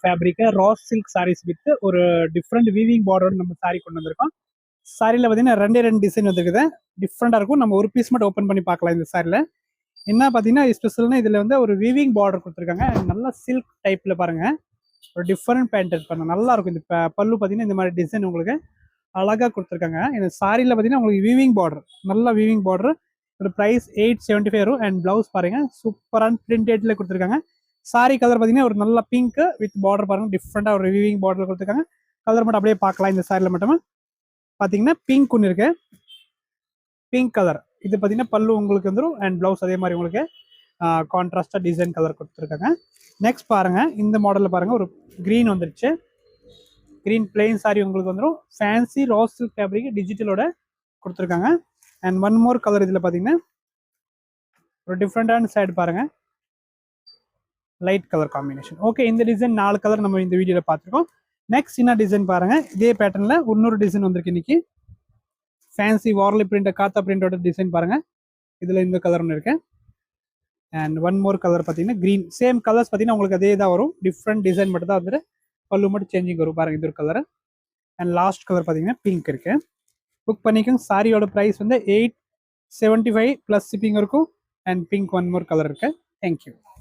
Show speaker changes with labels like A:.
A: Fabric ராஸ் silk saris with ஒரு different weaving பார்டரோட நம்ம சாரீ கொண்டு வந்திருக்கோம். சாரியில் பார்த்தீங்கன்னா ரெண்டு டிசைன் வந்துருக்குது. டிஃப்ரெண்டாக இருக்கும். நம்ம ஒரு பீஸ் மட்டும் ஓப்பன் பண்ணி பார்க்கலாம். இந்த சாரியில் என்ன பார்த்தீங்கன்னா ஸ்பெஷல்னா இதில் வந்து ஒரு வீவிங் பார்டர் கொடுத்துருக்காங்க. நல்லா சில்க் டைப்பில் பாருங்கள், ஒரு டிஃப்ரெண்ட் பேண்டட் பண்ணுங்க, நல்லா இருக்கும். இந்த பல்லு பார்த்தீங்கன்னா இந்த மாதிரி டிசைன் உங்களுக்கு அழகாக கொடுத்துருக்காங்க. இந்த சாரியில் பார்த்தீங்கன்னா உங்களுக்கு வீவிங் பார்டர், நல்ல வீவிங் பார்டர். ஒரு ப்ரைஸ் 875 வரும். அண்ட் ப்ளவுஸ் பாருங்கள் சூப்பரான பிரிண்டேட்டில் கொடுத்துருக்காங்க. சாரி கலர் பார்த்தீங்கன்னா ஒரு நல்ல பிங்க் வித் பார்டர் பாருங்கள், டிஃப்ரெண்டாக ஒரு வீவிங் பார்டர் கொடுத்துருக்காங்க. கலர் மட்டும் அப்படியே பார்க்கலாம். இந்த சாரியில் மட்டும் பார்த்தீங்கன்னா பிங்க் ஒன்று இருக்கு, பிங்க் கலர். இது பார்த்தீங்கன்னா பல்லு உங்களுக்கு வந்துடும். அண்ட் ப்ளவுஸ் அதே மாதிரி உங்களுக்கு கான்ட்ராஸ்டாக டிசைன் கலர் கொடுத்துருக்காங்க. நெக்ஸ்ட் பாருங்க, இந்த மாடலில் பாருங்க ஒரு க்ரீன் வந்துருச்சு. க்ரீன் பிளெயின் சாரி உங்களுக்கு வந்துடும். ஃபேன்சி ராஸ் சில்க் ஃபேப்ரிக் டிஜிட்டலோட கொடுத்துருக்காங்க. அண்ட் ஒன் மோர் கலர் இதில் பார்த்தீங்கன்னா ஒரு டிஃப்ரெண்டான சைடு பாருங்க, லைட் கலர் காம்பினேஷன். ஓகே, இந்த டிசைன் 4 கலர் நம்ம இந்த வீடியோவில் பார்த்துருக்கோம். நெக்ஸ்ட் என்ன டிசைன் பாருங்க, இதே பேட்டர்னில் இன்னொரு டிசைன் வந்திருக்கு இன்னைக்கு. ஃபேன்சி வார்லி பிரிண்ட், காத்தா பிரிண்டோட டிசைன் பாருங்க. இதில் இந்த கலர் ஒன்று இருக்கு. அண்ட் ஒன் மோர் கலர் பார்த்தீங்கன்னா க்ரீன். சேம் கலர்ஸ் பார்த்தீங்கன்னா உங்களுக்கு அதே தான் வரும், டிஃப்ரெண்ட் டிசைன் மட்டும் தான் வந்துட்டு பல்லு மட்டும் சேஞ்சிங் வரும் பாருங்க. இது ஒரு கலர். அண்ட் லாஸ்ட் கலர் பார்த்தீங்கன்னா பிங்க் இருக்கு. புக் பண்ணிக்கோங்க. சாரியோட ப்ரைஸ் வந்து 875 ப்ளஸ் ஷிப்பிங் இருக்கும். And pink one more colour இருக்கு. தேங்க்யூ.